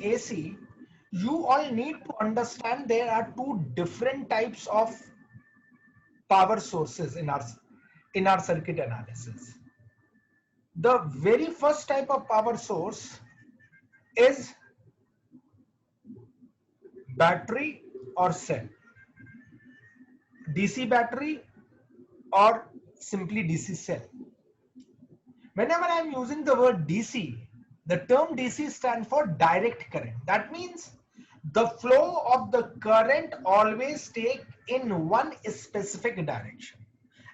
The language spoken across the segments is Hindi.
AC, you all need to understand there are two different types of power sources in our circuit analysis. The very first type of power source is battery or cell, DC battery or simply DC cell. Whenever I am using the word DC, the term DC stands for direct current. That means the flow of the current always take in one specific direction,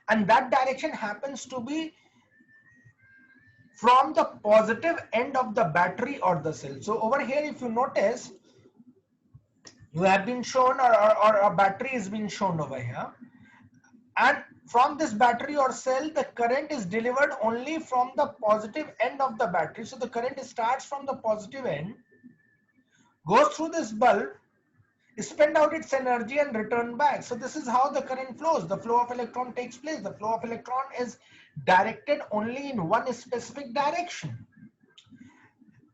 and that direction happens to be from the positive end of the battery or the cell. So over here, if you notice, you have been shown or a battery is being shown over here, and from this battery or cell the current is delivered only from the positive end of the battery. So the current starts from the positive end, goes through this bulb, spend out its energy and return back. So this is how the current flows. The flow of electron takes place. The flow of electron is directed only in one specific direction,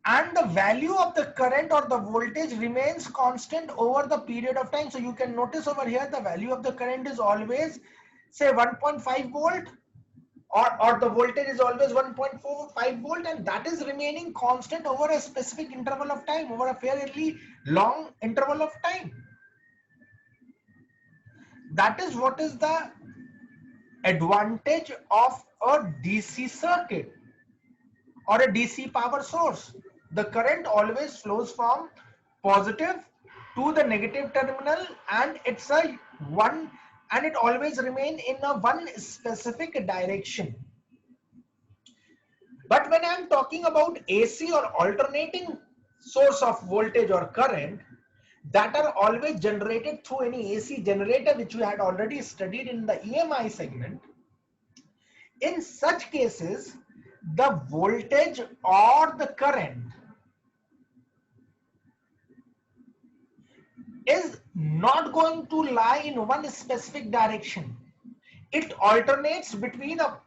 and the value of the current or the voltage remains constant over the period of time. So you can notice over here the value of the current is always say 1.5 volt, or the voltage is always 1.45 volt, and that is remaining constant over a specific interval of time, over a fairly long interval of time. That is what is the advantage of a DC circuit or a DC power source. The current always flows from positive to the negative terminal, and it's a one, and it always remain in a one specific direction. But when I'm talking about AC or alternating source of voltage or current, that are always generated through any AC generator, which we had already studied in the EMI segment. In such cases, the voltage or the current is not going to lie in one specific direction. It alternates between a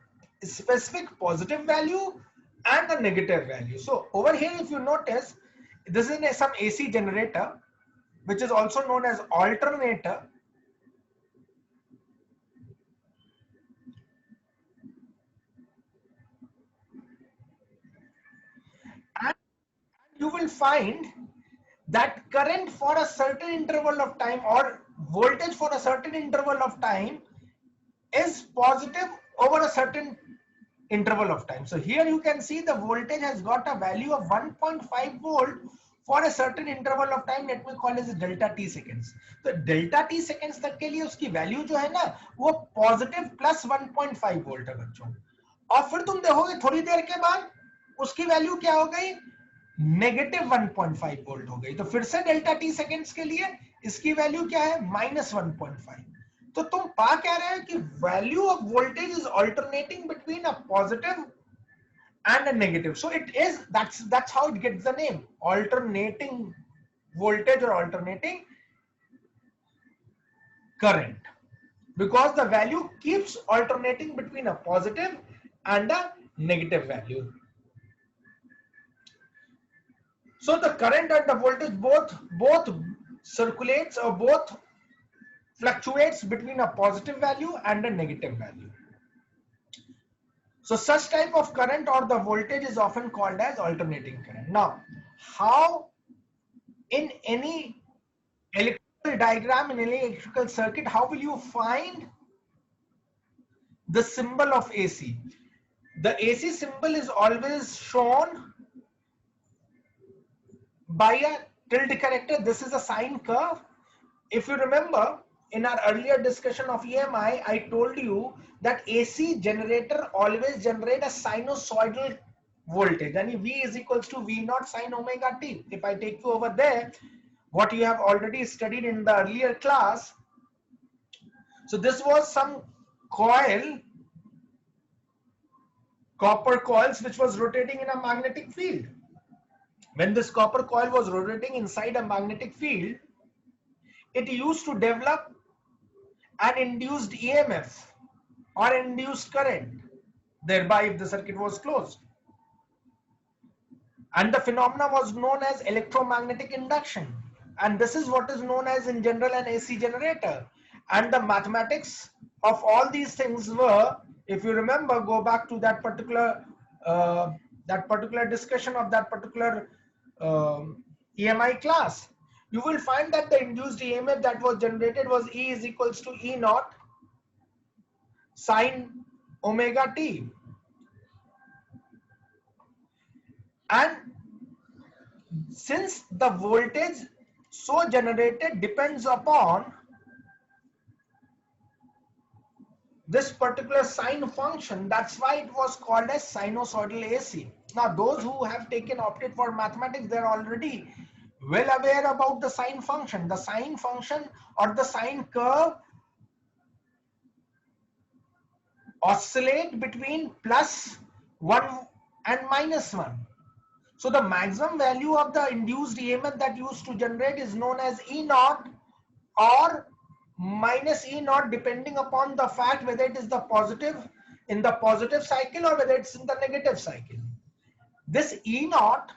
specific positive value and a negative value. So over here, if you notice, this is some AC generator, which is also known as alternator. And you will find that current for a certain interval of time or voltage for a certain interval of time is positive over a certain interval of time. So here you can see the voltage has got a value of 1.5 volt for a certain interval of time. Let me call it delta t seconds. तो delta t seconds तक के लिए उसकी वैल्यू जो है ना वो पॉजिटिव प्लस 1.5 वोल्ट है बच्चों, और फिर तुम देखोगे थोड़ी देर के बाद उसकी वैल्यू क्या हो गई, नेगेटिव 1.5 वोल्ट हो गई. तो फिर से डेल्टा टी सेकेंड्स के लिए इसकी वैल्यू क्या है, माइनस 1.5. तो तुम पा क्या रहे हो कि value of voltage is alternating between a positive and a negative. So it is, that's how it gets the name, alternating voltage or alternating current, because the value keeps alternating between a positive and a negative value. So the current and the voltage both circulates or both fluctuates between a positive value and a negative value. So such type of current or the voltage is often called as alternating current. Now, how in any electrical diagram, in any electrical circuit, how will you find the symbol of AC? The AC symbol is always shown by a tilde character. This is a sine curve. If you remember, in our earlier discussion of EMI, I told you that AC generator always generate a sinusoidal voltage, and V is equals to V naught sine omega t. If I take you over there, what you have already studied in the earlier class. So this was some coil, copper coils, which was rotating in a magnetic field. When this copper coil was rotating inside a magnetic field, it used to develop an induced EMF or induced current, thereby if the circuit was closed. and the phenomena was known as electromagnetic induction, and this is what is known as in general an AC generator. And the mathematics of all these things were, if you remember, go back to that particular discussion of that particular EMI class, you will find that the induced EMF that was generated was E is equals to E naught sine omega t. And since the voltage so generated depends upon this particular sine function, that's why it was called as sinusoidal AC. Now those who have opted for mathematics, they're already well aware about the sine function. The sine function or the sine curve oscillate between +1 and -1. So the maximum value of the induced EMF that used to generate is known as E naught or minus E naught, depending upon the fact whether it is the positive in the positive cycle or whether it's in the negative cycle. This E naught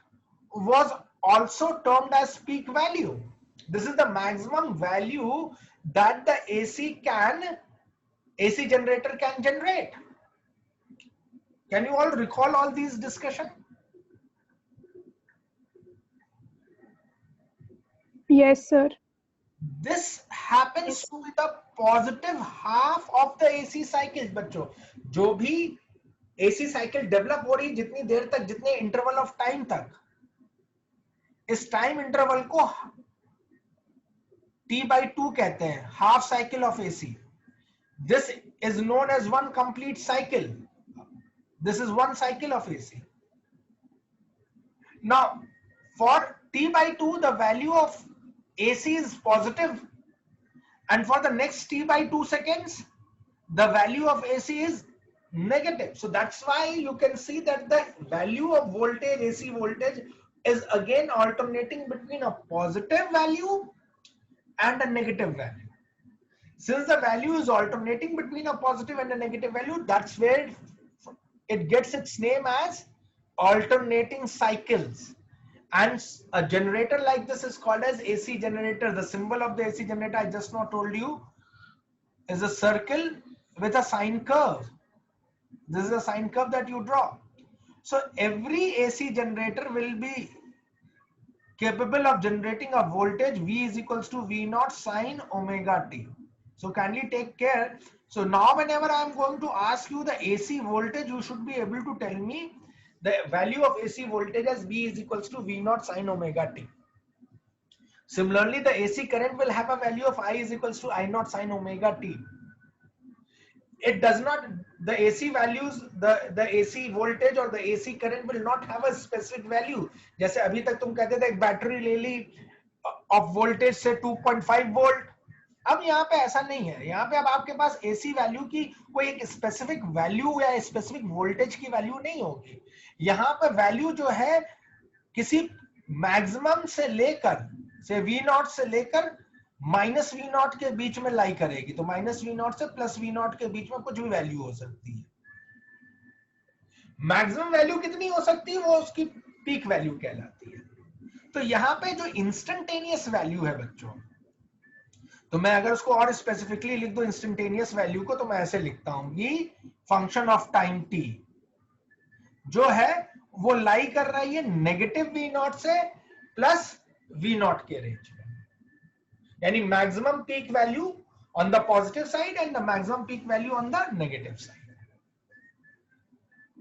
was also termed as peak value. This is the maximum value that the AC generator can generate. Can you all recall all these discussion? Yes, sir. This happens to be the positive half of the AC cycles, बच्चों. जो भी AC cycle develop हो रही जितनी देर तक, जितने interval of time तक, इस time interval को T/2 कहते हैं, half cycle of AC. This is known as one complete cycle. This is one cycle of AC. Now, for T/2, the value of AC is positive, and for the next T/2 seconds, the value of AC is negative. So that's why you can see that the value of voltage, AC voltage, is again alternating between a positive value and a negative value. Since the value is alternating between a positive and a negative value, that's where it gets its name as alternating cycles. And a generator like this is called as AC generator. The symbol of the AC generator I just now told you is a circle with a sine curve. This is a sine curve that you draw. So every AC generator will be capable of generating a voltage V is equals to V naught sine omega t. So kindly take care. So now whenever I am going to ask you the AC voltage, you should be able to tell me the value of AC voltage as V is equals to V naught sine omega t. Similarly, the AC current will have a value of I is equals to I naught sine omega t. It does not, the AC values, the AC voltage or the AC current will not have a specific value. जैसे अभी तक तुम कहते थे एक बैटरी ले ली of voltage से 2.5 वोल्ट. अब यहाँ पे ऐसा नहीं है. यहाँ पे अब आपके पास AC वैल्यू की कोई एक स्पेसिफिक वैल्यू या स्पेसिफिक वोल्टेज की वैल्यू नहीं होगी. यहाँ पे वैल्यू जो है किसी मैक्सिमम से लेकर से V नॉट से लेकर माइनस V नॉट के बीच में लाई करेगी. तो माइनस V नॉट से प्लस V नॉट के बीच में कुछ भी वैल्यू हो सकती है. मैक्सिमम वैल्यू कितनी हो सकती है वो उसकी पीक वैल्यू कहलाती है. तो यहाँ पे जो इंस्टेंटेनियस वैल्यू है बच्चों, तो मैं अगर उसको और स्पेसिफिकली लिख दूं इंस्टेंटेनियस वैल्यू को, तो मैं ऐसे लिखता हूं कि फंक्शन ऑफ टाइम t जो है वो लाई कर रही है नेगेटिव V नॉट से प्लस V नॉट के रेंज में. यानी maximum peak value on the positive side and the maximum peak value on the negative side.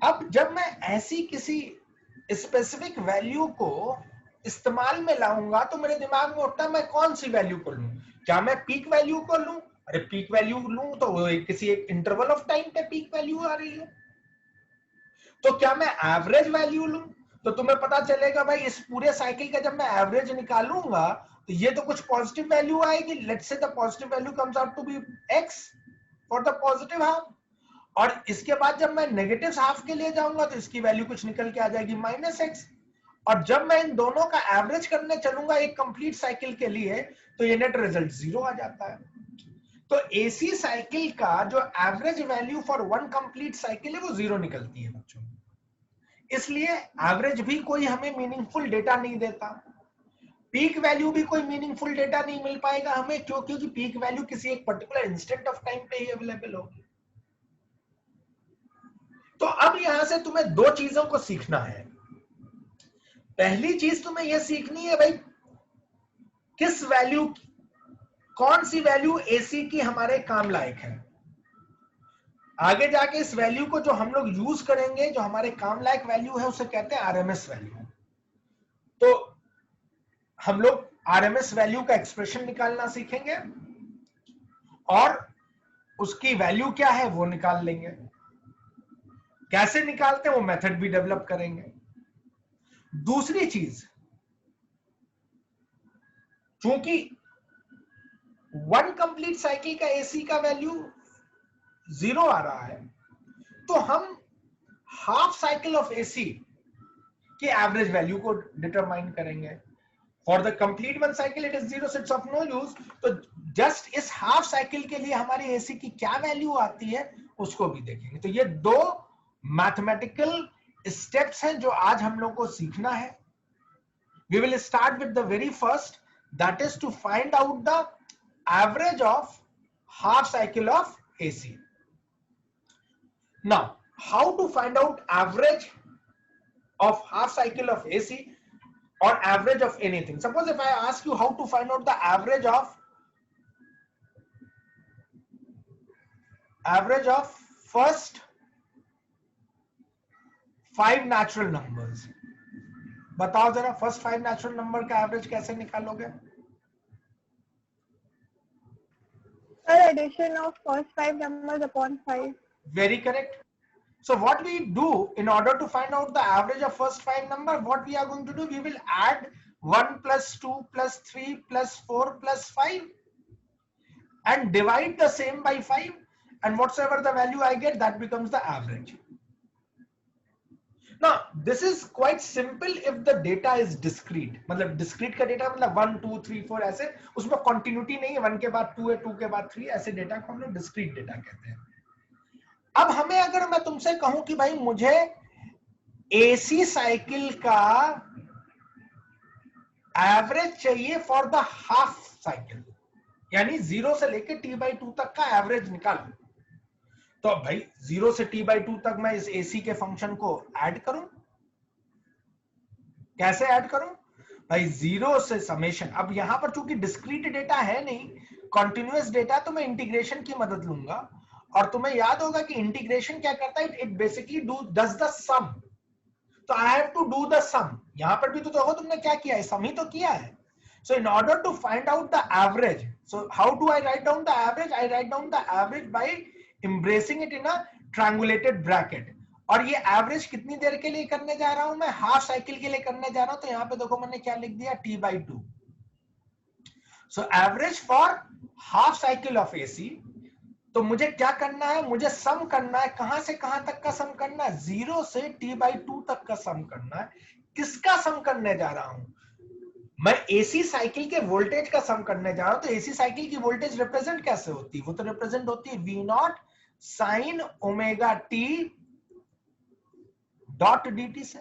अब जब मैं ऐसी किसी स्पेसिफिक वैल्यू को इस्तेमाल में लाऊंगा तो मेरे दिमाग में उठता है मैं कौन सी वैल्यू को लूं. क्या मैं पीक वैल्यू को लूं? अरे पीक वैल्यू लूं तो किसी एक इंटरवल ऑफ टाइम पे पीक वैल्यू आ रही है. तो क्या मैं एवरेज वैल्यू लूं? तो तुम्हें पता चलेगा भाई इस पूरे साइकिल का जब मैं एवरेज निकालूंगा तो ये तो कुछ पॉजिटिव वैल्यू आएगी. Let's say the positive value comes out to be x for the positive half. और इसके बाद जब मैं नेगेटिव हाफ के लिए जाऊंगा तो इसकी वैल्यू कुछ निकल के आ जाएगी -x. और जब मैं इन दोनों का एवरेज करने चलूंगा एक कंप्लीट साइकिल के लिए तो ये नेट रिजल्ट 0 आ जाता है. तो एसी साइकिल का जो average value for one complete cycle है वो 0 निकलती है बच्चों. इसलिए एवरेज भी कोई हमें मीनिंगफुल डेटा नहीं देता, पीक वैल्यू भी कोई मीनिंगफुल डेटा नहीं मिल पाएगा हमें, क्योंकि पीक वैल्यू किसी एक पर्टिकुलर इंस्टेंट ऑफ टाइम पे ही अवेलेबल होगी। तो अब यहां से तुम्हें दो चीजों को सीखना है। पहली चीज तुम्हें यह सीखनी है भाई, किस वैल्यू, कौन सी वैल्यू एसी की हमारे काम लायक है। आगे जाके इस वैल्यू को जो हम लोग यूज करेंगे, जो हमारे काम लायक वैल्यू है, उसे कहते हैं आरएमएस वैल्यू। तो हम लोग आरएमएस वैल्यू का एक्सप्रेशन निकालना सीखेंगे और उसकी वैल्यू क्या है वो निकाल लेंगे। कैसे निकालते हैं वो मेथड भी डेवलप करेंगे। दूसरी चीज, चूंकि वन कंप्लीट साइकिल का एसी का वैल्यू 0 आ रहा है, तो हम हाफ साइकिल ऑफ एसी के एवरेज वैल्यू को डिटरमाइन करेंगे। For the complete one cycle it is 0, so it's of no use। तो जस्ट इस हाफ साइकिल के लिए हमारी एसी की क्या वैल्यू आती है उसको भी देखेंगे। तो ये दो मैथमेटिकल स्टेप्स हैं जो आज हम लोग को सीखना है। We will start with the very first, that is to find out the average of half cycle of AC. Now how to find out average of half cycle of AC or average of anything? Suppose if I ask you how to find out the average of first 5 natural numbers, बताओ जरा फर्स्ट 5 नेचुरल नंबर का एवरेज कैसे निकालोगे? Sir, addition of first 5 numbers upon 5. Very correct. So what we do in order to find out the average of first 5 number, what we are going to do, we will add 1 plus 2 plus 3 plus 4 plus 5 and divide the same by 5, and whatsoever the value I get, that becomes the average. Now this is quite simple if the data is discrete। मतलब discrete का डेटा मतलब 1 2 3 4 ऐसे, उसमें continuity नहीं है, 1 के बाद 2 है, 2 के बाद 3, ऐसे डेटा को हम लोग discrete डेटा कहते हैं। अब हमें अगर मैं तुमसे कहूं कि भाई मुझे एसी साइकिल का एवरेज चाहिए फॉर द हाफ साइकिल, यानी 0 से लेकर t/2 तक का एवरेज निकालो, तो भाई 0 से t/2 तक मैं इस एसी के फंक्शन को ऐड करूं। कैसे ऐड करूं भाई? 0 से समेशन, अब यहां पर चूंकि डिस्क्रीट डेटा है नहीं, कॉन्टिन्यूअस डेटा, तो मैं इंटीग्रेशन की मदद लूंगा। और तुम्हें याद होगा कि इंटीग्रेशन क्या करता है, it basically does the sum. तो I have to do the sum. यहां पर भी तो देखो तुमने क्या किया है, सम ही तो किया है। So in order to find out the average, so how do I write down the average? I write down the average by embracing it in a triangulated bracket. और ये एवरेज कितनी देर के लिए करने जा रहा हूं मैं? हाफ साइकिल के लिए करने जा रहा हूं। तो यहां पे देखो मैंने क्या लिख दिया, t/2। So average for half cycle of AC. तो मुझे क्या करना है, मुझे सम करना है। कहां से कहां तक का सम करना है? 0 से t/2 तक का सम करना है। किसका सम करने जा रहा हूं मैं? एसी साइकिल के वोल्टेज का सम करने जा रहा हूं। तो एसी साइकिल की वोल्टेज रिप्रेजेंट कैसे होती है? वो तो रिप्रेजेंट होती है v0 sin omega t dot dt से।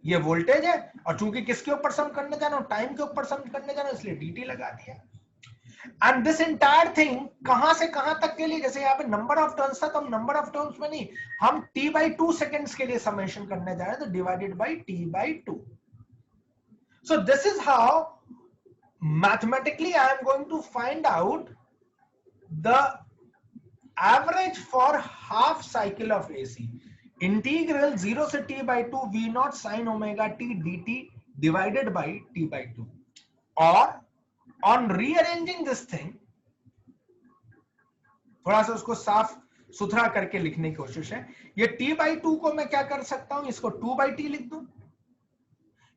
ये वोल्टेज है, और चूंकि किसके ऊपर सम करने जा रहा हूं? टाइम के ऊपर सम करने जा रहा हूं, इसलिए dt लगा दिया। एंड दिस एंटायर थिंग कहां से कहां तक के लिए, जैसे यहां पे नंबर ऑफ टर्न्स था, तो हम नंबर ऑफ टर्न्स में नहीं, हम t/2 सेकेंड्स के लिए समेशन करने जा रहे हैं, तो divided by t/2। So this is how mathematically I am going to find out the average for half cycle of AC. Integral 0 से t/2 v0 sin omega t dt divided by t/2। और on rearranging this thing, थोड़ा सा उसको साफ सुथरा करके लिखने की कोशिश है। ये t/2 को मैं क्या कर सकता हूं, इसको 2/t लिख दूं।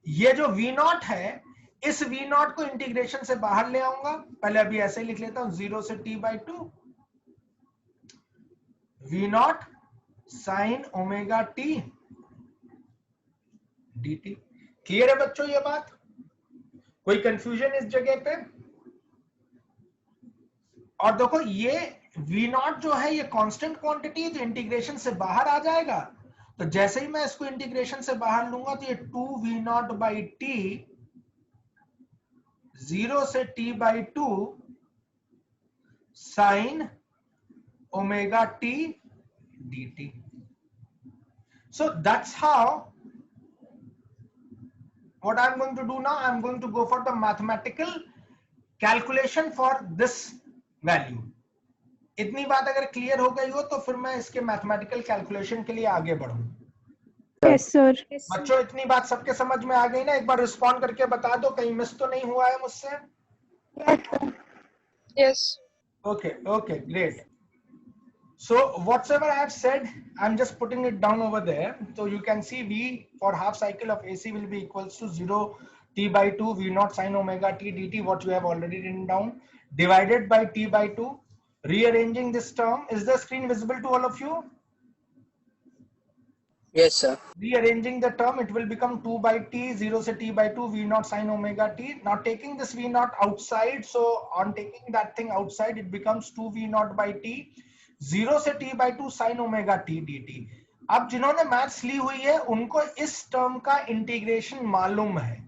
ये जो v0 है, इस v0 को इंटीग्रेशन से बाहर ले आऊंगा। पहले अभी ऐसे लिख लेता हूं, 0 से t/2 v0 sin omega t dt। Clear है बच्चों ये बात? कोई कंफ्यूजन इस जगह पे? और देखो ये v0 जो है ये कांस्टेंट क्वांटिटी, तो इंटीग्रेशन से बाहर आ जाएगा। तो जैसे ही मैं इसको इंटीग्रेशन से बाहर लूंगा तो ये 2v0 बाई टी 0 से t by 2 sine omega t dt. So that's how what I'm going to do now. I'm going to go for the mathematical calculation for this value. इतनी बात अगर क्लियर हो गई हो तो फिर मैं इसके मैथमेटिकल कैलकुलेशन के लिए आगे बढ़ूं. Yes, sir. बच्चों इतनी बात सबके समझ में आ गई ना? एक बार रिस्पॉन्ड करके बता दो, कहीं मिस तो नहीं हुआ है मुझसे? Yes, sir. Yes. Okay, okay, great. So whatsoever I have said, I'm just putting it down over there. So you can see V for half cycle of AC will be equals to 0 t by 2 V naught sin omega t dt, what you have already written down, divided by t by 2. Rearranging this term, is the screen visible to all of you? Yes, sir. Rearranging the term, it will become 2 by t 0 se t by 2 V naught sin omega t. Now taking this V naught outside, so on taking that thing outside, it becomes 2 V naught by t 0 से t by 2 sin omega t dt. अब जिन्होंने मैथ्स ली हुई है उनको इस टर्म का इंटीग्रेशन मालूम है.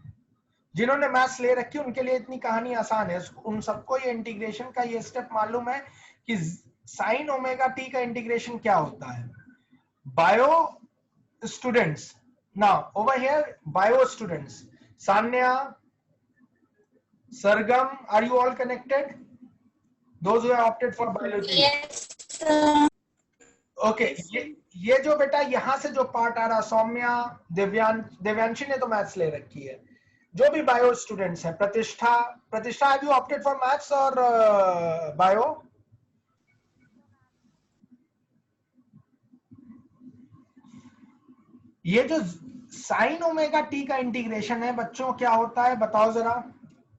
जिन्होंने मैथ्स ले रखी उनके लिए इतनी कहानी आसान है. उन सबको ये इंटीग्रेशन का ये स्टेप मालूम है कि sin ओमेगा t का इंटीग्रेशन क्या होता है. Bio students, now over here bio students, Sanya, Sargam, are you all connected? Those who have opted for biology. Yes, sir. Okay, ये जो बेटा यहां से जो पार्ट आ रहा, सौम्या, देव्यांशी ने तो मैथ्स ले रखी है. जो भी बायो स्टूडेंट्स हैं, प्रतिष्ठा, have you opted for maths और बायो? ये जो साइन ओमेगा टी का इंटीग्रेशन है बच्चों, क्या होता है बताओ जरा.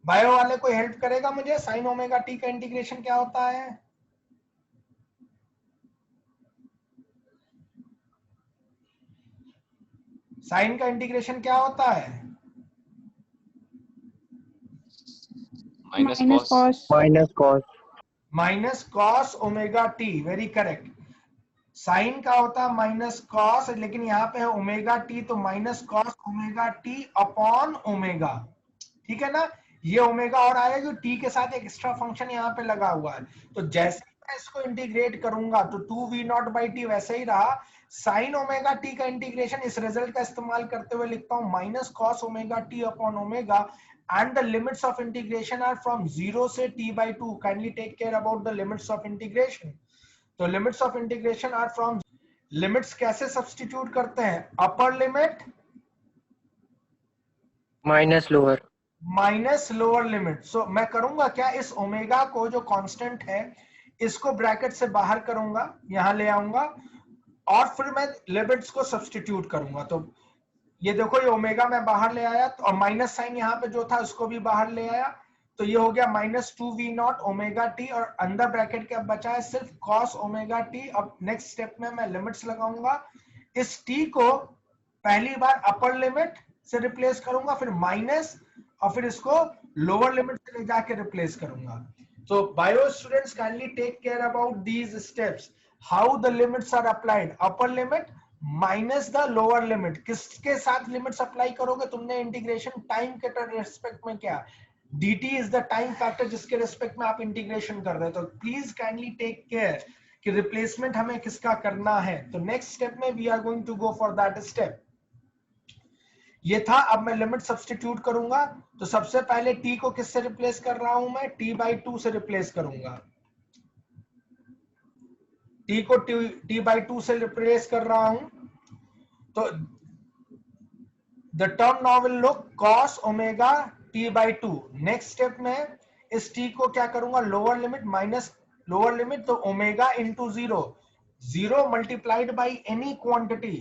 बायो वाले कोई हेल्प करेगा मुझे? साइन ओमेगा टी का इंटीग्रेशन क्या होता है? साइन का इंटीग्रेशन क्या होता है? Minus cos. Minus cos omega T. Very correct. Sine का होता है माइनस कॉस, लेकिन यहाँ पे है ओमेगा टी, तो minus cos omega T upon omega. ठीक है ना? ये ओमेगा और आया जो टी के साथ एक एक्स्ट्रा फंक्शन यहाँ पे लगा हुआ है. तो जैसे मैं इसको इंटीग्रेट करूंगा तो 2v0 बाई टी वैसे ही रहा. साइन ओमेगा टी का इंटीग्रेशन इस रिजल्ट का इस्तेमाल करते हुए लिखता हूं minus cos omega T upon omega, and the limits of integration are from 0 से t by 2. Kindly take care about the limits of integration. तो limits of integration are from, limits कैसे सब्स्टिट्यूट करते हैं? Upper limit Minus lower. Minus lower limit. So मैं करूंगा क्या, इस ओमेगा को जो कांस्टेंट है इसको ब्रैकेट से बाहर करूंगा, यहां ले आऊंगा, और फिर मैं लिमिट्स को सब्स्टिट्यूट करूंगा. तो ये देखो, ये ओमेगा मैं बाहर ले आया, और माइनस साइन यहाँ पे जो था उसको भी बाहर ले आया, तो ये हो गया माइनस 2v0 ओमेगा टी, और अंदर ब्रैकेट के अब बचा है सिर्फ कॉस ओमेगा टी. अब नेक्स्ट स्टेप में मैं लिमिट्स लगाऊंगा. इस टी को पहली बार अपर लिमिट से रिप्लेस करूंगा, फिर माइनस, और फिर इसको लोअर लिमिट से ले जाके रिप्लेस करूंगा. तो bio students kindly take care about these steps. How the limits are applied. Upper limit minus the lower limit. किसके साथ लिमिट्स अप्लाई करोगे तुमने? इंटीग्रेशन टाइम के रेस्पेक्ट में. क्या dt is the time factor जिसके रेस्पेक्ट में आप इंटीग्रेशन कर रहे हो. तो प्लीज काइंडली टेक केयर कि रिप्लेसमेंट हमें किसका करना है. तो नेक्स्ट स्टेप में we are going to go for that step. ये था. अब मैं लिमिट सब्स्टिट्यूट करूंगा. तो सबसे पहले t को किससे रिप्लेस कर रहा हूं मैं? t by 2 से रिप्लेस करूंगा. t को t by 2 से रिप्लेस कर रहा हूं, तो the term now will look cos omega t by 2. Next step में इस t को क्या करूंगा? Lower limit minus lower limit, तो omega into 0. 0 multiplied by any quantity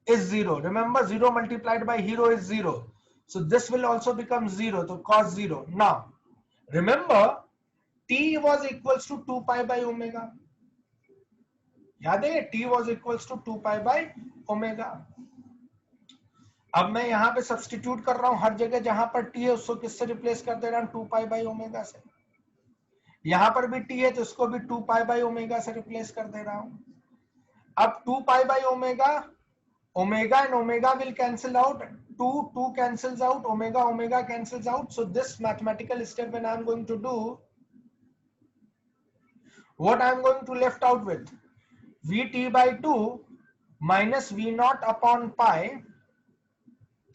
is 0. Remember, 0 multiplied by hero is 0. So this will also become 0. So cos 0. Now, remember, t was equals to 2 pi by omega. याद है? t was equals to 2 pi by omega. अब मैं यहां पे सब्स्टिट्यूट कर रहा हूं. हर जगह जहां पर t है उसको किससे रिप्लेस कर दे रहा हूं? 2 pi by omega से. यहां पर भी t है तो उसको भी 2 pi by omega से रिप्लेस कर दे रहा हूं. अब 2 pi by omega, omega and omega will cancel out, 2 cancels out, omega cancels out. So this mathematical step when I'm going to do, what I'm going to left out with, vt by 2 minus v naught upon pi,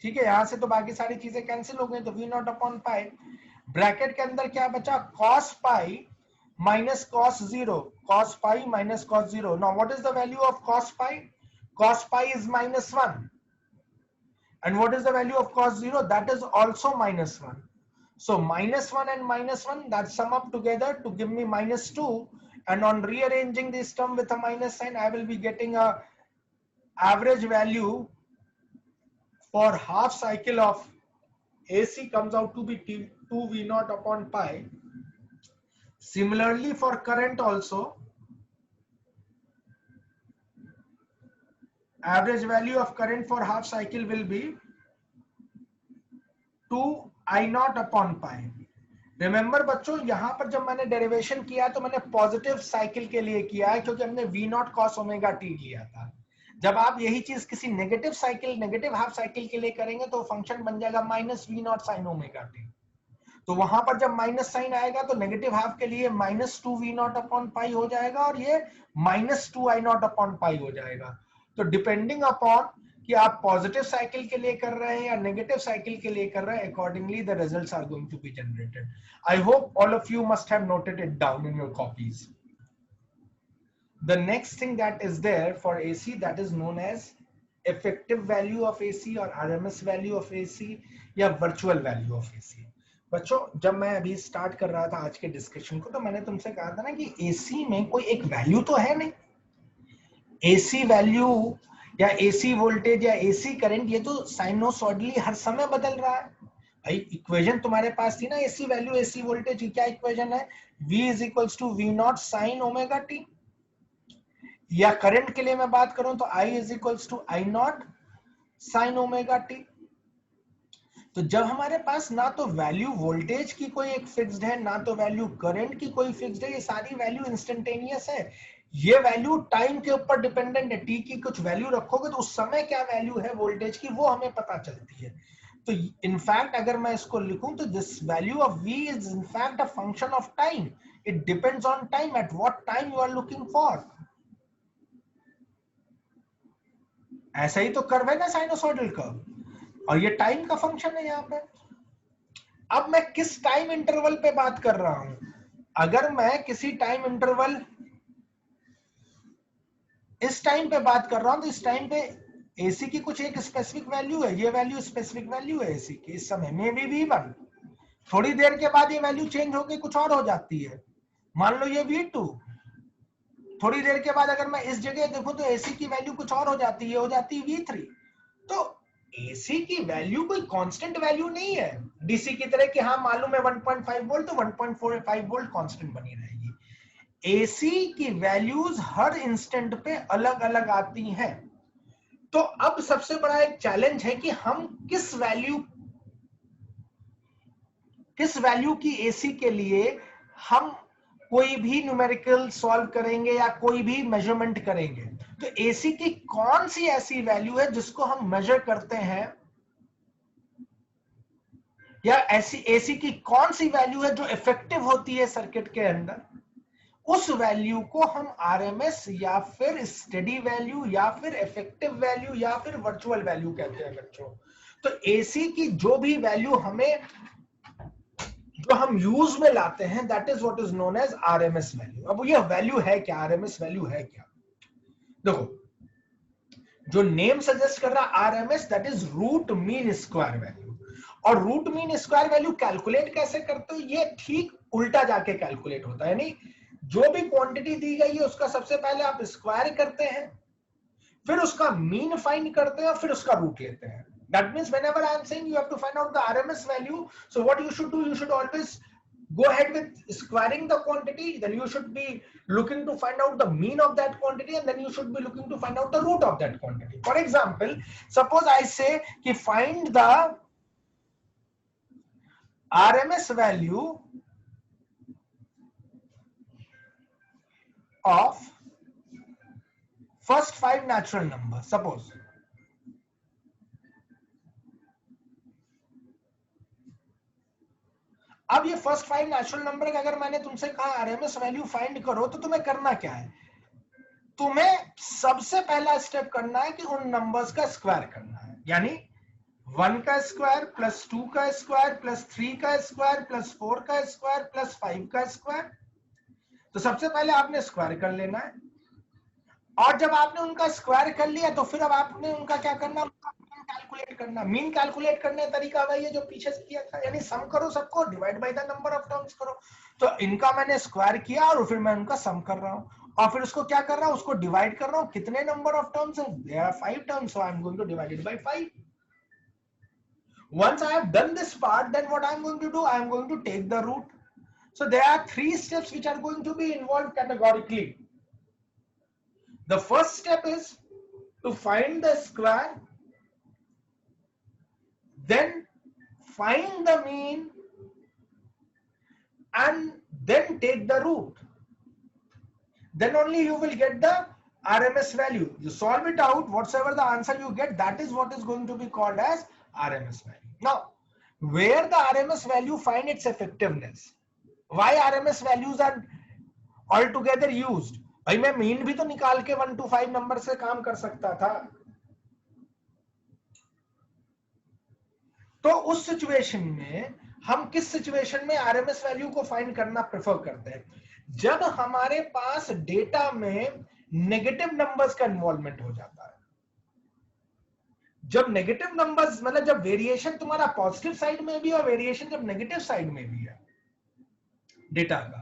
ठीक है, यहां से तो बाकी सारी चीजें कैंसिल हो गई, तो v naught upon pi, bracket के अंदर क्या बचा, cos pi minus cos 0, cos pi minus cos 0. Now what is the value of cos pi? Cos pi is minus 1. And what is the value of cos 0? That is also minus 1. So minus 1 and minus 1, that sum up together to give me minus 2. And on rearranging this term with a minus sign, I will be getting a average value for half cycle of AC comes out to be 2 V naught upon pi. Similarly for current also, average value of current for half cycle will be 2 I naught upon pi. Remember बच्चों, यहां पर जब मैंने डेरिवेशन किया तो मैंने पॉजिटिव साइकिल के लिए किया है, क्योंकि हमने v not cos omega t लिया था. जब आप यही चीज किसी negative cycle, negative half cycle के लिए करेंगे तो फंक्शन बन जाएगा minus v naught sine omega t. तो वहां पर जब माइनस साइन आएगा तो नेगेटिव हाफ के लिए minus 2 v not upon pi हो जाएगा, और ये minus 2 i naught upon pi हो जाएगा. तो डिपेंडिंग अपॉन कि आप पॉजिटिव साइकिल के लिए कर रहे हैं या नेगेटिव साइकिल के लिए कर रहे हैं, accordingly the results are going to be generated. I hope all of you must have noted it down in your copies. The next thing that is there for AC, that is known as effective value of AC or RMS value of AC या virtual value of AC. बच्चों, जब मैं अभी स्टार्ट कर रहा था आज के डिस्कशन को, तो मैंने तुमसे कहा था ना कि AC में कोई एक वैल्यू तो है नहीं. AC वैल्यू या AC वोल्टेज या AC करंट, ये तो साइनोसॉइडली हर समय बदल रहा है. भाई इक्वेशन तुम्हारे पास थी ना, AC वैल्यू AC वोल्टेज की. क्या इक्वेशन है? V is equals to V naught sine omega T. या करंट के लिए मैं बात करूं तो I is equals to I naught sine omega T. तो जब हमारे पास ना तो वैल्यू वोल्टेज की कोई एक फिक्स्ड है, ना तो वैल्यू करंट की कोई फिक्स्ड है, ये सारी वैल्यू इंस्टेंटेनियस है. ये वैल्यू टाइम के ऊपर डिपेंडेंट है. टी की कुछ वैल्यू रखोगे तो उस समय क्या वैल्यू है वोल्टेज की, वो हमें पता चलती है. तो इनफैक्ट अगर मैं इसको लिखूं तो this value of V is in fact a function of time. It depends on time, at what time you are looking for. ऐसा ही तो कर्व है ना साइनोसॉइडल कर्व, और ये टाइम का फंक्शन है यहाँ पे. अब मैं किस टाइम इंटरवल पे बात कर रहा हूं? अगर मैं किसी टाइम इंटरवल इस टाइम पे बात कर रहा हूं, तो इस टाइम पे AC की कुछ एक स्पेसिफिक वैल्यू है. ये वैल्यू स्पेसिफिक वैल्यू है AC की इस समय में भी V1. थोड़ी देर के बाद ये वैल्यू चेंज होकर कुछ और हो जाती है. मान लो ये V2. थोड़ी देर के बाद अगर मैं इस जगह देखूं तो AC की वैल्यू कुछ और हो जाती है, हो जाती है V3. तो AC की वैल्यू कोई कांस्टेंट वैल्यू नहीं है DC की तरह कि हाँ मालूम है 1.5 वोल्ट तो 1.45 वोल्ट कांस्टेंट बनी रहेगी. AC की वैल्यूज हर इंस्टेंट पे अलग अलग आती हैं. तो अब सबसे बड़ा एक चैलेंज है कि हम किस वैल्यू की AC के लिए हम कोई भी न्यूमेरिकल सॉल्व करेंगे या कोई भी मेजरमेंट करेंगे. तो AC की कौन सी ऐसी वैल्यू है जिसको हम मेजर करते हैं, या ऐसी AC की कौन सी वैल्यू है जो इफेक्टिव होती है सर्किट के अंदर, उस वैल्यू को हम RMS या फिर स्टेडी वैल्यू या फिर इफेक्टिव वैल्यू या फिर वर्चुअल वैल्यू कहते हैं बच्चों. तो AC की जो भी वैल्यू जो हम यूज में लाते हैं, that is what is known as RMS value. अब ये वैल्यू है क्या, RMS वैल्यू है क्या? देखो, जो नेम सजेस्ट कर रहा RMS, that is root mean square value. और root mean square value calculate कैसे करते हो? ये ठीक उल्टा जाके कैलकुलेट होता है. नहीं, जो भी क्वांटिटी दी गई है उसका सबसे पहले आप स्क्वायर करते हैं, फिर उसका मीन फाइंड करते हैं, और फिर उसका रूट लेते हैं. That means whenever I am saying you have to find out the RMS value, so what you should do, you should always go ahead with squaring the quantity, then you should be looking to find out the mean of that quantity, and then you should be looking to find out the root of that quantity. For example, suppose I say कि find the RMS value of first 5 natural numbers. Suppose अब ये फर्स्ट 5 नेचुरल नंबर का अगर मैंने तुमसे कहा आरएमएस वैल्यू फाइंड करो तो तुम्हें करना क्या है? तुम्हें सबसे पहला स्टेप करना है कि उन नंबर्स का स्क्वायर करना है, यानी 1 का स्क्वायर प्लस 2 का स्क्वायर प्लस 3 का स्क्वायर प्लस 4 का स्क्वायर प्लस 5 का स्क्वायर। तो सबसे पहले आपने स्क्वायर कर लेना है, और जब आपने उनका स्क्वायर कर लिया तो फिर अब आपने उनका क्या करना, मीन कैलकुलेट करना। मीन कैलकुलेट करने का तरीका वही है जो पीछे से किया था, यानी सम करो सबको, divide by the number of terms करो। तो इनका मैंने स्क्वायर किया और फिर मैं उनका सम कर रहा हूं, और फिर उसको क्या कर रहा हूं, उसको डिवाइड कर रहा हूं। कितने नंबर ऑफ टर्म्स है? There are 5 terms, so I am going to divide it by 5। Once I have done this part, then what I am going to do, I am going to take the root. So there are 3 steps which are going to be involved categorically. The first step is to find the square, then find the mean, and then take the root. Then only you will get the RMS value. You solve it out, whatsoever the answer you get, that is what is going to be called as RMS value. Now, where the RMS value find its effectiveness? Why RMS values are altogether used? भाई मैं मीन भी तो निकाल के 1 to 5 नंबर से काम कर सकता था। तो उस सिचुएशन में हम किस सिचुएशन में आरएमएस वैल्यू को फाइंड करना प्रेफर करते हैं? जब हमारे पास डेटा में नेगेटिव नंबर्स का इन्वॉल्वमेंट हो जाता है। जब नेगेटिव नंबर्स मतलब जब वेरिएशन तुम्हारा पॉजिटिव साइड में भी और वेरिएशन जब नेगेटिव साइड में भी है डेटा का,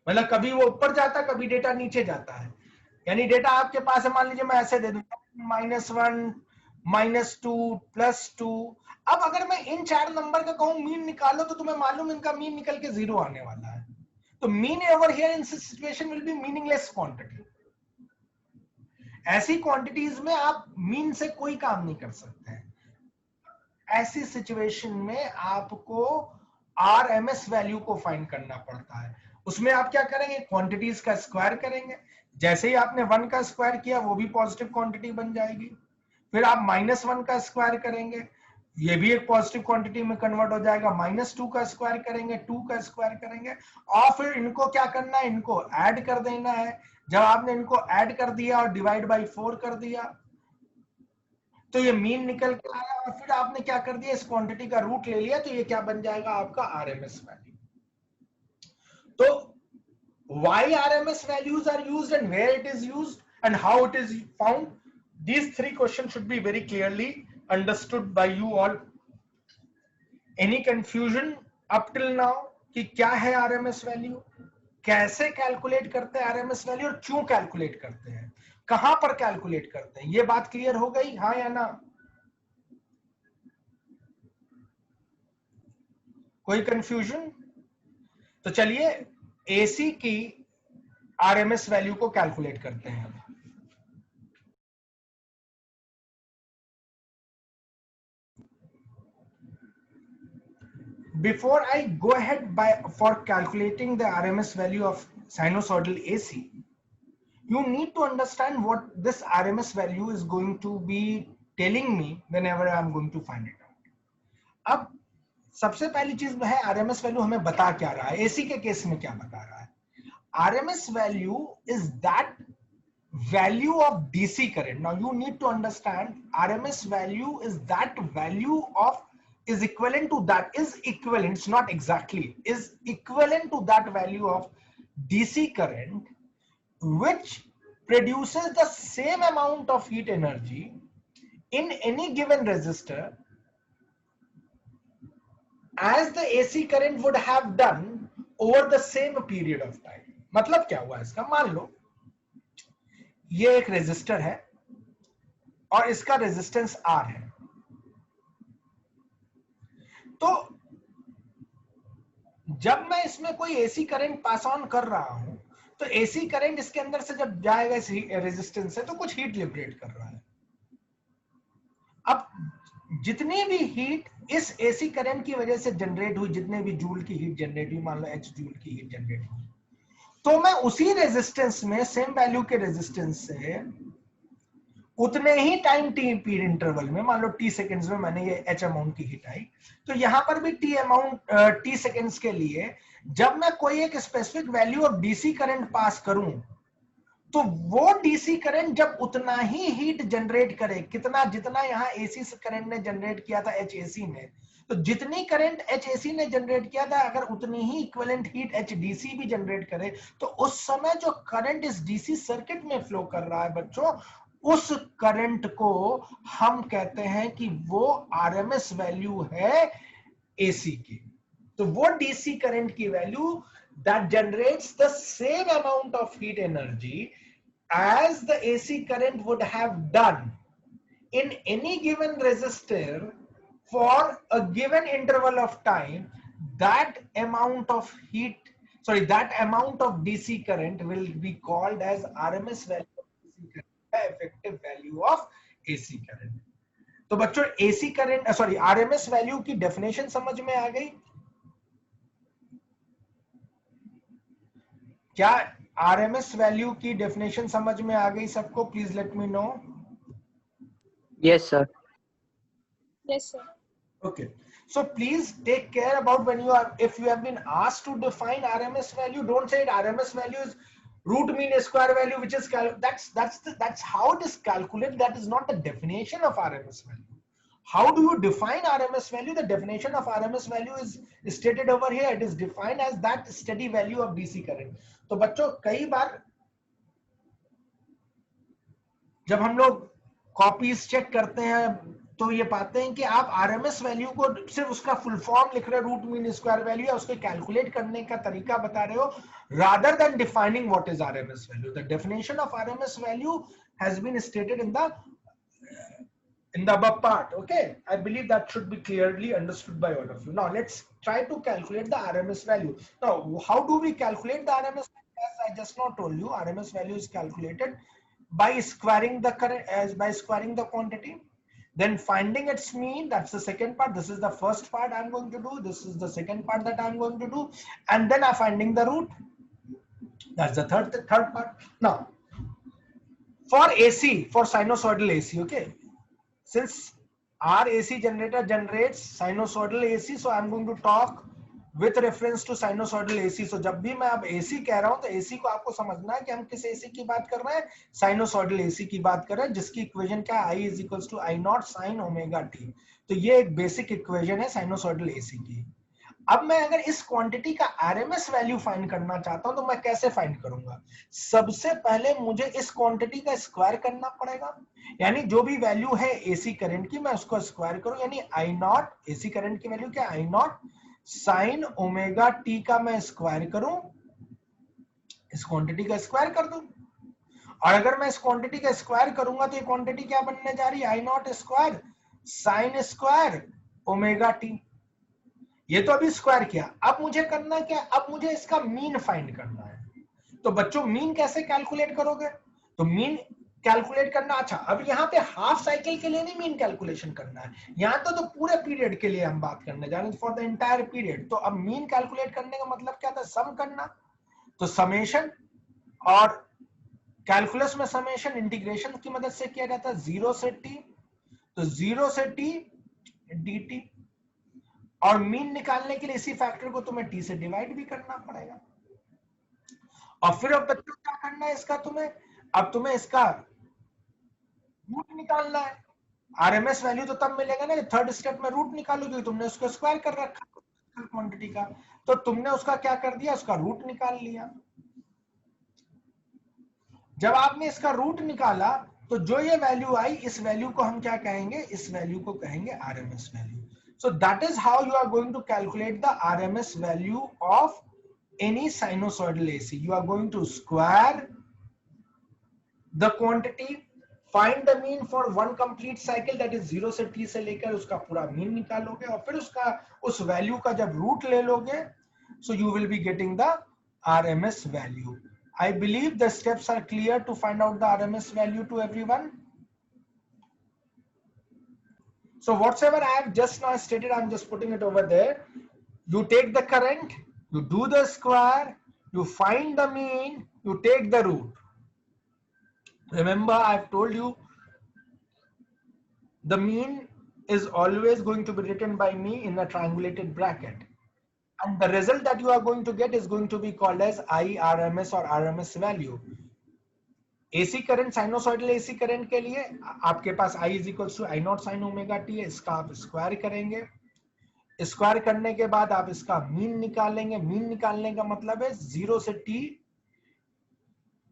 मतलब कभी वो ऊपर जाता कभी डेटा नीचे जाता है। यानी डेटा आपके पास है, मान लीजिए मैं ऐसे दे दूं -1 -2 +2। अब अगर मैं इन 4 नंबर का कहूं मीन निकालो तो तुम्हें मालूम इनका मीन निकल के 0 आने वाला है। तो mean over here in situation will be meaningless quantity. ऐसी क्वांटिटीज में आप मीन से कोई काम नहीं कर सकते हैं। ऐसी सिचुएशन में आपको आरएमएस वैल्यू को फाइंड करना पड़ता है। उसमें आप क्या करेंगे, क्वांटिटीज का स्क्वायर करेंगे। जैसे ही आपने 1 का स्क्वायर किया वो भी पॉजिटिव क्वांटिटी बन जाएगी। फिर आप -1 का स्क्वायर करेंगे, ये भी एक पॉजिटिव क्वांटिटी में कन्वर्ट हो जाएगा। -2 का स्क्वायर करेंगे, 2 का स्क्वायर करेंगे, और फिर इनको क्या करना है, इनको ऐड कर देना है। जब आपने इनको ऐड कर दिया और डिवाइड बाय 4 कर दिया तो ये मीन निकल के आया, और फिर आपने क्या कर दिया, इस क्वांटिटी का रूट ले लिया, तो ये क्या बन जाएगा आपका आरएमएस वैल्यू। तो why RMS values are used and where it is used and how it is found, these 3 questions should be very clearly understood by you all. Any confusion up till now कि क्या है RMS value, कैसे कैलकुलेट करते हैं RMS value और क्यों कैलकुलेट करते हैं, कहां पर कैलकुलेट करते हैं, ये बात क्लियर हो गई, हाँ या ना? कोई कंफ्यूजन? तो चलिए एसी की आरएमएस वैल्यू को कैलकुलेट करते हैं। Before I go ahead for calculating the RMS value of sinusoidal AC, you need to understand what this RMS value is going to be telling me whenever I am going to find it out. अब सबसे पहली चीज है आरएमएस वैल्यू हमें बता क्या रहा है, एसी के केस में क्या बता रहा है। RMS value is that value of DC current. Now you need to understand RMS value is that value of, is equivalent to that, is equivalent, it's not exactly, is equivalent to that value of DC current which produces the same amount of heat energy in any given resistor as the AC current would have done over the same period of time. मतलब क्या हुआ इसका, मान लो ये एक रेजिस्टर है और इसका रेजिस्टेंस R है। तो जब मैं इसमें कोई एसी करंट पास ऑन कर रहा हूं तो एसी करंट इसके अंदर से जब जाएगा इस रेजिस्टेंस से तो कुछ हीट लिबरेट कर रहा है। अब जितनी भी हीट इस एसी करंट की वजह से जनरेट हुई, जितने भी जूल की हीट जनरेट हुई, मान लो H जूल की हीट जनरेट हुई, तो मैं उसी रेजिस्टेंस में सेम वैल्यू के रेजिस्टेंस से उतने ही टाइम टी पीरियड इंटरवल में, मान लो टी सेकेंड्स में मैंने ये एच अमाउंट की हीट आई, तो यहां पर भी टी सेकेंड्स के लिए जब मैं कोई एक specific value of DC current pass करूं, तो वो डीसी करंट जब उतना ही हीट जनरेट करे, कितना, जितना यहाँ एसी करंट ने जनरेट किया था एच एसी ने, तो जितनी करंट एच एसी ने जनरेट किया था अगर उतनी ही इक्विवेलेंट हीट एच डीसी भी जनरेट करे, तो उस समय जो करंट इस डीसी सर्किट में फ्लो कर रहा है बच्चों, उस करंट को हम कहते हैं कि वो आरएमएस वैल्यू है एसी की। तो वो डीसी करंट की value that generates the same amount of heat energy as the AC current would have done in any given resistor for a given interval of time, that amount of heat, sorry, that amount of DC current will be called as RMS value of DC current, the effective value of AC current. तो बच्चों AC current, sorry, RMS value की definition समझ में आ गई? क्या आरएमएस वैल्यू की डेफिनेशन समझ में आ गई सबको? Please let me know. Yes, sir. Yes, sir. Okay, so please take care about when you are, if you have been asked to define RMS value, don't say it RMS value is root mean square value, which is that's how it is calculated. That is not the definition of RMS value. How do you define RMS value? The definition of RMS value is stated over here. It is defined as that steady value of DC current. तो बच्चों कई बार जब हम लोग कॉपीज चेक करते हैं तो ये पाते हैं कि आप आरएमएस वैल्यू को सिर्फ उसका फुल फॉर्म लिख रहे हो, रूट मीन स्क्वायर वैल्यू, या उसको कैलकुलेट करने का तरीका बता रहे हो, rather than defining what is RMS value. The definition of RMS value has been stated in the above part. Okay, I believe that should be clearly understood by all of you. Now let's try to calculate the RMS value. Now how do we calculate the RMS value? As I just now told you, RMS value is calculated by squaring the current, as by squaring the quantity, then finding its mean. That's the second part. This is the first part I'm going to do. This is the second part that I'm going to do, and then I'm finding the root. That's the third part. Now for AC, for sinusoidal AC, okay, since our AC generator generates sinusoidal AC, so I'm going to talk with reference to sinusoidal AC. So जब भी मैं अब AC कह रहा हूं तो AC को आपको समझना है कि हम किस AC की बात कर रहे हैं, sinusoidal AC की बात कर रहे हैं, जिसकी इक्वेशन क्या है, I is equals to I naught sin omega t। तो ये एक बेसिक इक्वेशन है साइनोसॉइडल AC की। अब मैं अगर इस क्वांटिटी का आरएमएस वैल्यू फाइंड करना चाहता हूं तो मैं कैसे फाइंड करूंगा? सबसे पहले मुझे इस क्वांटिटी का स्क्वायर करना पड़ेगा, यानी जो भी वैल्यू है एसी करंट की मैं उसको स्क्वायर करूं, यानी आई नॉट, एसी करंट की वैल्यू क्या, आई नॉट साइन ओमेगा टी का मैं स्क्वायर करूं, इस क्वांटिटी का स्क्वायर कर दूं। और अगर मैं इस क्वांटिटी का स्क्वायर करूंगा तो ये क्वांटिटी क्या बनने जा रही है, I nought square sine square omega T. ये तो अभी स्क्वायर किया, अब मुझे करना क्या, अब मुझे इसका मीन फाइंड करना है। तो बच्चों मीन कैसे कैलकुलेट करोगे? तो मीन कैलकुलेट करना, अच्छा अब यहाँ पे हाफ साइकिल के लिए नहीं मीन कैलकुलेशन करना है, यहाँ तो पूरे पीरियड के लिए हम बात करने जा रहे हैं, फॉर द एंटायर पीरियड। तो अब मीन कैलकुलेट करने का मतलब क्या था, सम करना। तो समेशन, और कैलकुलस में समेशन इंटीग्रेशन की मदद से किया जाता है, 0 से t, तो 0 से t dt, और मीन निकालने के लिए इसी फैक्टर को तुम्हें t से डिवाइड भी करना पड़ेगा। और फिर अब बच्चों क्या करना है इसका, अब तुम्हें इसका रूट निकालना है। आरएमएस वैल्यू तो तब मिलेगा ना, थर्ड स्टेप में रूट निकालोगे, तुमने उसको स्क्वायर कर रखा क्वांटिटी का, तो तुमने उसका क्या कर दिया, उसका रूट निकाल लिया। जब आपने इसका रूट निकाला तो जो ये वैल्यू आई, इस वैल्यू को हम क्या कहेंगे, इस वैल्यू को कहेंगे RMS value. So that is how you are going to calculate the RMS value of any sinusoidal AC. You are going to square the quantity, find the mean for one complete cycle, that is 0 से t से लेकर उसका पूरा मीन निकालोगे, और फिर उसका उस वैल्यू का जब रूट ले लोगे, so you will be getting the RMS value. I believe the steps are clear to find out the RMS value to everyone. So whatever I have just now stated, I'm just putting it over there. You take the current, you do the square, you find the mean, you take the root. Remember, I've told you the mean is always going to be written by me in a triangulated bracket, and the result that you are going to get is going to be called as IRMS or RMS value. AC current, sinusoidal AC current के लिए आपके पास I is equal to I naught sine omega T है, इसका आप स्क्वायर करेंगे, स्क्वायर करने के बाद आप इसका मीन निकालेंगे, मीन निकालने का मतलब है 0 से t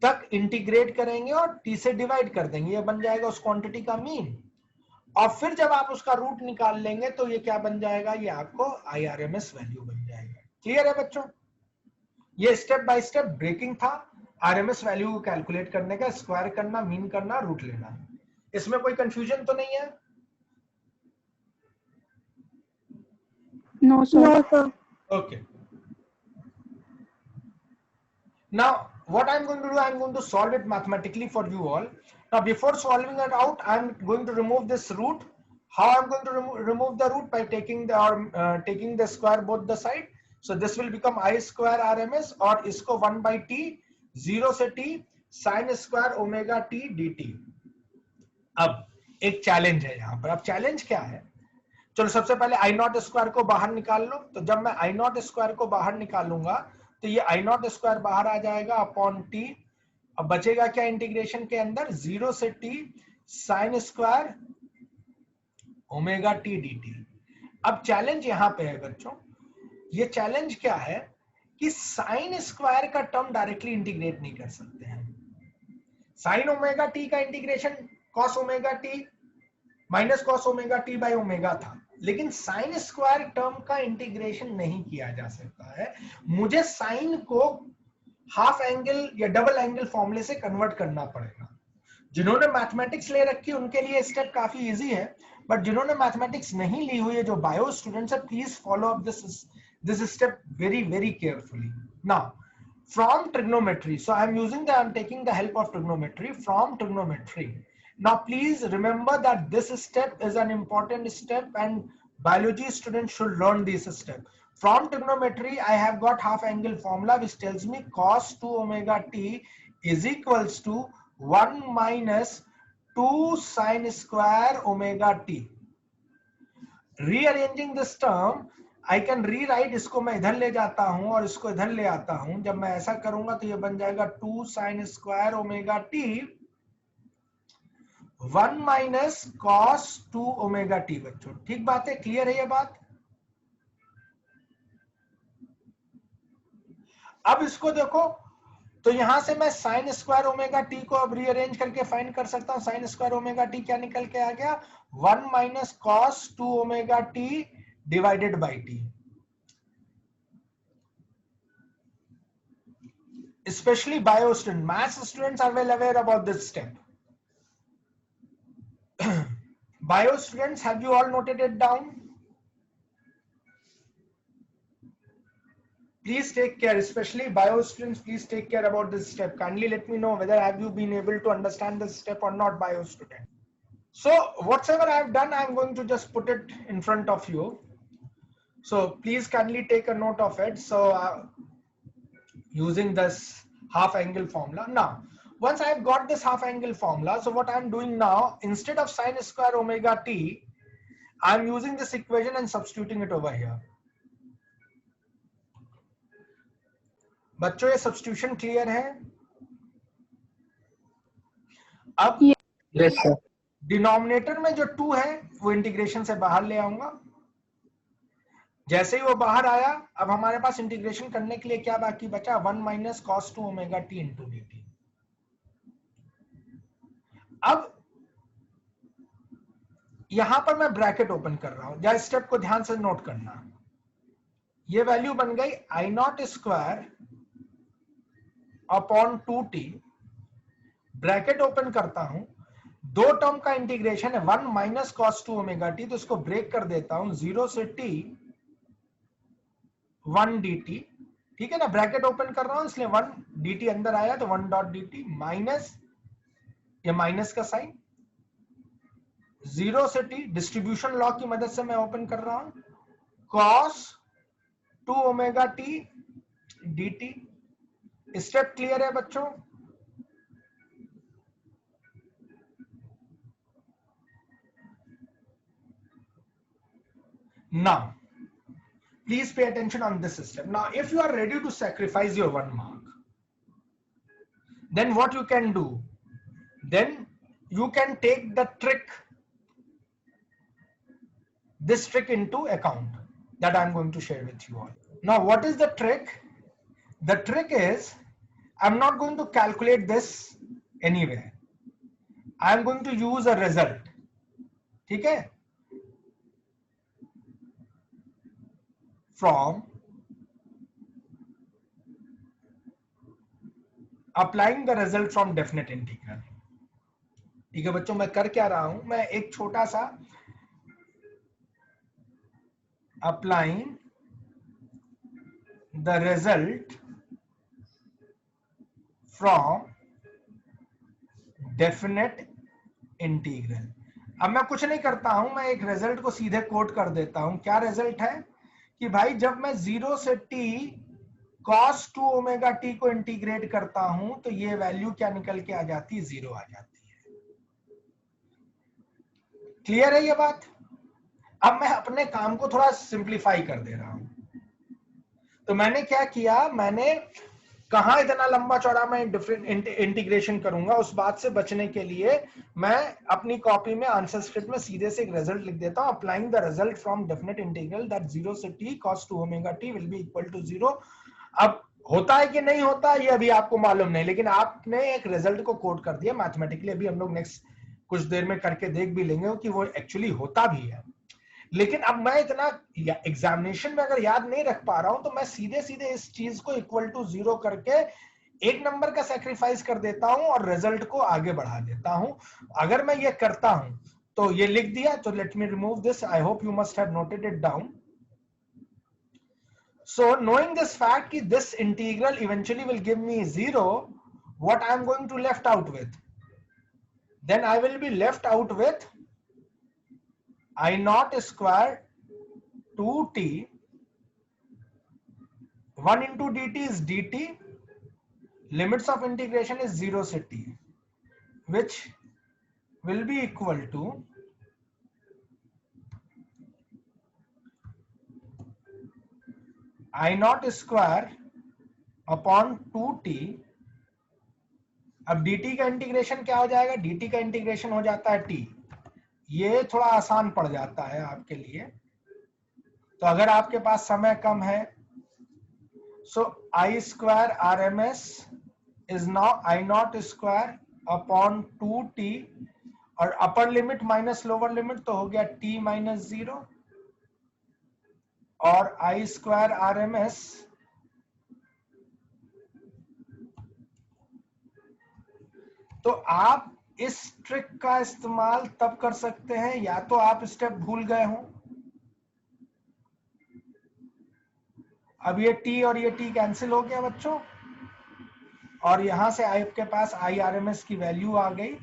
तक इंटीग्रेट करेंगे और t से डिवाइड कर देंगे, ये बन जाएगा उस क्वांटिटी का मीन, और फिर जब आप उसका रूट निकाल लेंगे तो ये क्या बन जाएगा, ये आपको IRMS वैल्यू बन जाएगा। क्लियर है बच्चों? ये स्टेप बाय स्टेप ब्रेकिंग था RMS वैल्यू को कैलकुलेट करने का, स्क्वायर करना, मीन करना, रूट लेना। इसमें कोई कंफ्यूजन तो नहीं है? No, sir. No, sir. Okay. Now what I'm going to do, I'm going to solve it mathematically for you all. Now before solving it out, I'm going to remove this root. How I'm going to remove the root? By taking the taking the square both the side. So this will become I square RMS, और इसको 1 by t 0 से t sin square omega t dt। अब एक चैलेंज है यहाँ पर। अब चैलेंज क्या है? चलो सबसे पहले I नॉट स्क्वायर को बाहर निकाल लो। तो जब मैं I नॉट स्क्वायर को बाहर निकालूंगा तो ये I नॉट स्क्वायर बाहर आ जाएगा अपॉन t। अब बचेगा क्या इंटीग्रेशन के अंदर? 0 से t sign square omega t dt। अब चैलेंज यहाँ पे है बच्चों, ये चैलेंज क्या है कि साइन स्क्वायर का टर्म डायरेक्टली इंटीग्रेट नहीं कर सकते हैं। साइन ओमेगा टी का integration cos omega T minus cos omega T by omega था, लेकिन साइन स्क्वायर टर्म का इंटीग्रेशन नहीं किया जा सकता है। मुझे साइन को हाफ एंगल या डबल एंगल फॉर्मूले से कन्वर्ट करना पड़ेगा। जिन्होंने मैथमेटिक्स ले रखी उनके लिए स्टेप काफी इजी है, बट जिन्होंने मैथमेटिक्स नहीं ली हुई है, जो बायो स्टूडेंट्स है, please follow up this step very carefully. Now from trigonometry, so I'm taking the help of trigonometry. From trigonometry, now please remember that this step is an important step and biology students should learn this step. From trigonometry, I have got half angle formula which tells me cos 2 omega t is equals to 1 minus 2 sin square omega t. Rearranging this term, I can rewrite, इसको मैं इधर ले जाता हूं और इसको इधर ले आता हूं। जब मैं ऐसा करूंगा तो ये बन जाएगा 2 sin square omega T 1 minus cos 2 omega T. बच्चों ठीक बात है? क्लियर है ये बात? अब इसको देखो, तो यहां से मैं साइन स्क्वायर ओमेगा टी को अब रीअरेंज करके फाइंड कर सकता हूं। साइन स्क्वायर ओमेगा टी क्या निकल के आ गया? 1 minus cos 2 omega T divided by t. Especially bio students, maths students are well aware about this step. Bio students, have you all noted it down? Please take care, especially bio students, please take care about this step. Kindly let me know whether have you been able to understand this step or not, bio student. So whatever I have done, I am going to just put it in front of you. So please kindly take a note of it. So using this half angle formula. Now, once I have got this half angle formula, so what I am doing now, instead of sin square omega t, I am using this equation and substituting it over here. बच्चों ये substitution clear है? अब Yes, sir. डिनोमिनेटर में जो 2 है वो इंटीग्रेशन से बाहर ले आऊंगा। जैसे ही वो बाहर आया, अब हमारे पास इंटीग्रेशन करने के लिए क्या बाकी बचा? 1 minus cos 2 omega T into dt। अब यहां पर मैं ब्रैकेट ओपन कर रहा हूं, इस स्टेप को ध्यान से नोट करना। ये वैल्यू बन गई I not square upon 2t, bracket open करता हूं, दो टर्म का इंटीग्रेशन है 1 माइनस cos 2 ओमेगा टी, तो इसको ब्रेक कर देता हूं 0 से t 1 dt। ठीक है ना? ब्रैकेट ओपन कर रहा हूं इसलिए 1 dt अंदर आया तो 1 डॉट dt माइनस, ये माइनस का साइन 0 से t, डिस्ट्रीब्यूशन लॉ की मदद से मैं ओपन कर रहा हूं, cos 2 omega t dt। Step clear है बच्चों? Now, please pay attention on this step. Now, if you are ready to sacrifice your 1 mark, then what you can do? Then you can take the trick, this trick into account that I'm going to share with you all. Now, what is the trick? The trick is, I'm not going to calculate this anywhere. I'm going to use a result. Okay? From applying the result from definite integral. ठीक है बच्चों, मैं कर क्या रहा हूं, मैं एक छोटा सा applying the result from definite integral. अब मैं कुछ नहीं करता हूं, मैं एक रिजल्ट को सीधे कोट कर देता हूं. क्या रिजल्ट है कि भाई जब मैं 0 से t cos 2 ओमेगा t को इंटीग्रेट करता हूं तो ये वैल्यू क्या निकल के आ जाती है, 0 आ जाती है. क्लियर है ये बात? अब मैं अपने काम को थोड़ा सिंप्लीफाई कर दे रहा हूं. तो मैंने क्या किया, मैंने कहां इतना लंबा चौड़ा मैं डिफरेंट इंटीग्रेशन करूंगा, उस बात से बचने के लिए मैं अपनी कॉपी में आंसर स्क्रिप्ट में सीधे से एक रिजल्ट लिख देता हूं. Applying the result from definite integral that 0 से t cos 2 omega t will be equal to 0. अब होता है कि नहीं होता ये अभी आपको मालूम नहीं, लेकिन आपने एक रिजल्ट को कोड कर दिया मैथमेटिकली. अभी हम लोग नेक्स्ट कुछ देर में करके देख भी लेंगे कि वो एक्चुअली होता भी है. लेकिन अब मैं इतना एग्जामिनेशन में अगर याद नहीं रख पा रहा हूं तो मैं सीधे सीधे इस चीज को इक्वल टू 0 करके एक नंबर का सैक्रिफाइस कर देता हूं और रिजल्ट को आगे बढ़ा देता हूं. अगर मैं ये करता हूं तो ये लिख दिया. तो let me remove this. I hope you must have noted it down. So knowing this fact कि this integral eventually will give me 0, what I am going to left out with? Then I will be left out with I naught square 2t, 1 into dt is dt, limits of integration is 0 से t, which will be equal to I naught square upon 2t. अब dt का इंटीग्रेशन क्या हो जाएगा, dt का इंटीग्रेशन हो जाता है t. ये थोड़ा आसान पड़ जाता है आपके लिए. तो अगर आपके पास समय कम है, सो I square RMS is now I not square upon 2t और अपर लिमिट माइनस लोअर लिमिट तो हो गया t माइनस 0 और I स्क्वायर RMS तो आप इस ट्रिक का इस्तेमाल तब कर सकते हैं या तो आप स्टेप भूल गए हो. अब ये t और ये t कैंसिल हो गया बच्चों और यहां से आपके पास IRMS की वैल्यू आ गई.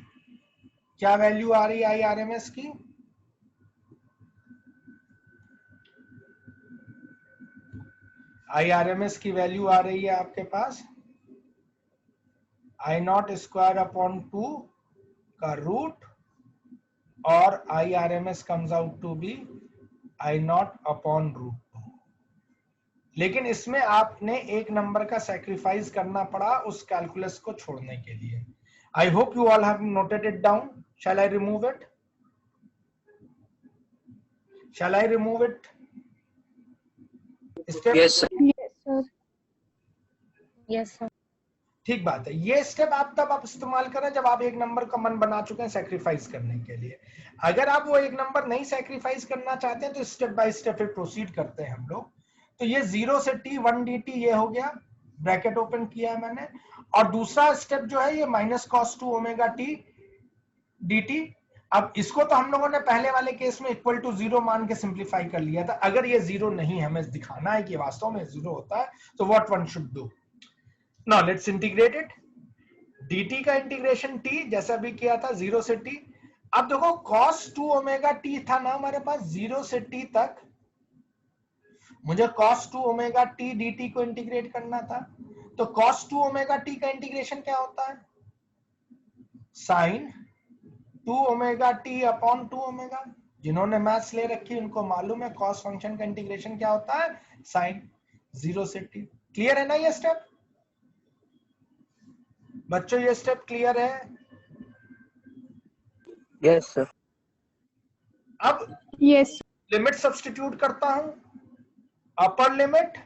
क्या वैल्यू आ रही है IRMS की? IRMS की वैल्यू आ रही है आपके पास I नॉट स्क्वायर अपॉन 2 का रूट और IRMS comes out to be I naught upon root 2. लेकिन इसमें आपने एक नंबर का सैक्रिफाइस करना पड़ा उस कैलकुलस को छोड़ने के लिए. I hope you all have noted it down. Shall I remove it? Shall I remove it? Yes, sir. Yes, sir. Yes, sir. ठीक बात है. ये स्टेप आप तब आप इस्तेमाल करें जब आप एक नंबर का मन बना चुके हैं सैक्रिफाइस करने के लिए. अगर आप वो एक नंबर नहीं सैक्रिफाइस करना चाहते हैं तो स्टेप बाय स्टेप फिर प्रोसीड करते हैं हम लोग. तो ये 0 से t 1 dt ये हो गया, ब्रैकेट ओपन किया है मैंने. और दूसरा स्टेप जो है ये minus cos 2 omega t dt. अब इसको तो हम लोगों ने पहले वाले केस में इक्वल टू 0 मान के सिंप्लीफाई कर लिया था. अगर ये 0 नहीं, हमें दिखाना है कि वास्तव में 0 होता है, तो what one should do? Now let's integrate it. dt का इंटीग्रेशन t जैसा भी किया था 0 से t. अब देखो cos 2 ओमेगा t था ना हमारे पास 0 से t तक. मुझे cos 2 ओमेगा t dt को इंटीग्रेट करना था. तो cos 2 ओमेगा t का इंटीग्रेशन क्या होता है? sin 2 omega t upon 2 omega, जिन्होंने मैथ्स ले रखी उनको मालूम है कॉस फंक्शन का इंटीग्रेशन क्या होता है, साइन 0 से t। क्लियर है ना ये स्टेप बच्चों, ये स्टेप क्लियर है? Yes, sir. अब Yes. लिमिट सब्स्टिट्यूट करता हूं, अपर लिमिट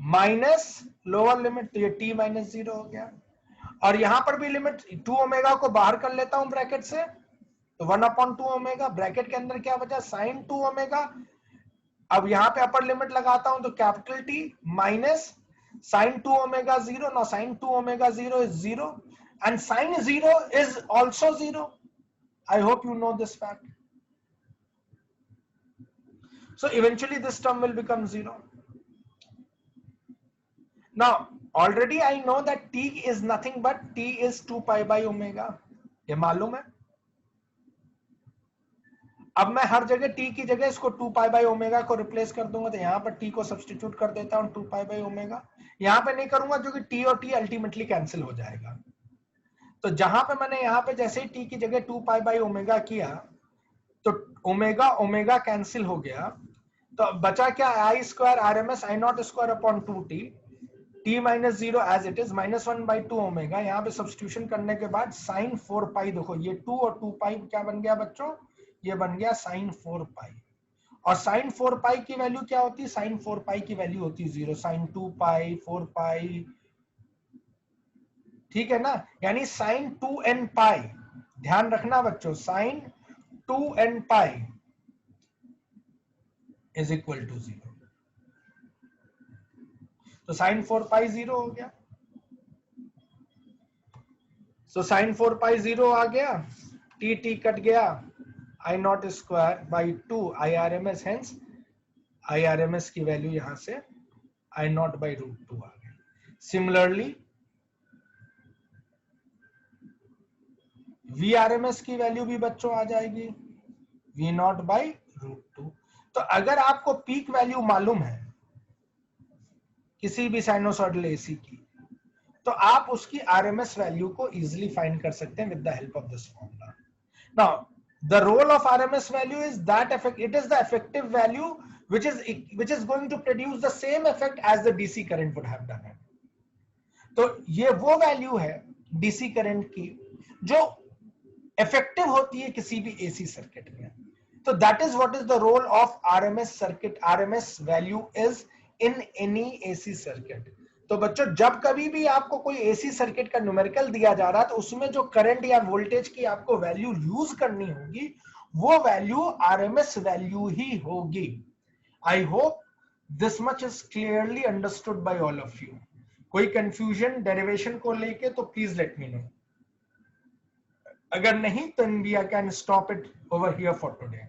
माइनस लोअर लिमिट, तो ये t माइनस 0 हो गया। और यहां पर भी लिमिट 2 ओमेगा को बाहर कर लेता हूं ब्रैकेट से, तो 1/2 ओमेगा, ब्रैकेट के अंदर क्या बचा, साइन 2 ओमेगा। अब यहां पे अपर लिमिट लगाता हूं तो capital T minus sine 2 omega 0। Now sine 2 omega 0 is 0 and sine 0 is also 0। I hope you know this fact. So eventually this term will become 0. Now already I know that t is nothing but t is 2 pi by omega, ये मालूम है। अब मैं हर जगह t की जगह इसको 2 pi by omega को रिप्लेस कर दूंगा, तो यहां पर t को सब्स्टिट्यूट कर देता हूं 2 pi by omega। यहां पे नहीं करूंगा जो कि t और t अल्टीमेटली कैंसिल हो जाएगा। तो जहां पे मैंने यहां पे जैसे ही t की जगह 2 pi by omega किया तो ओमेगा ओमेगा कैंसिल हो गया, तो बचा क्या, I square R M S I nought square upon 2t, t minus 0 as it is minus 1/2 omega. यहाँ पे सब्स्टिट्यूशन करने के बाद साइन 4 पाई, देखो ये 2 और 2 पाई क्या बन गया बच्चों, ये बन गया साइन 4 पाई। और साइन 4 पाई की वैल्यू क्या होती है, साइन 4 पाई की वैल्यू होती है 0, साइन 2 पाई 4 पाई, ठीक है ना, यानी साइन 2n पाई, ध्यान रखना बच्चों, sine 2n pi is equal to 0। तो साइन 4 पाई 0 हो गया। सो साइन 4 पाई 0 आ गया, टी टी कट गया, I nought square by 2 I R M S, hence I R M S की वैल्यू यहां से आई नॉट बाई √2 आ गई। Similarly V R M S की वैल्यू भी बच्चों आ जाएगी वी नॉट बाई √2। तो अगर आपको पीक वैल्यू मालूम है किसी भी साइनोसॉइडल एसी की, तो आप उसकी आरएमएस वैल्यू को इजीली फाइंड कर सकते हैं with the help of this formula. Now the role of RMS value is that it is the effective value which is going to produce the same effect as the DC current would have done it. तो ये वो वैल्यू है DC करंट की जो इफेक्टिव होती है किसी भी एसी सर्किट में। तो that is what is the role of RMS circuit, RMS value is in any AC circuit. तो बच्चों जब कभी भी आपको कोई एसी सर्किट का न्यूमेरिकल दिया जा रहा है तो उसमें जो करंट या वोल्टेज की आपको वैल्यू यूज करनी होगी वो वैल्यू आरएमएस वैल्यू ही होगी। I hope this much is clearly understood by all of you. कोई कंफ्यूजन डेरिवेशन को लेके तो प्लीज लेट मी नो, अगर नहीं तो we can stop it over here for today.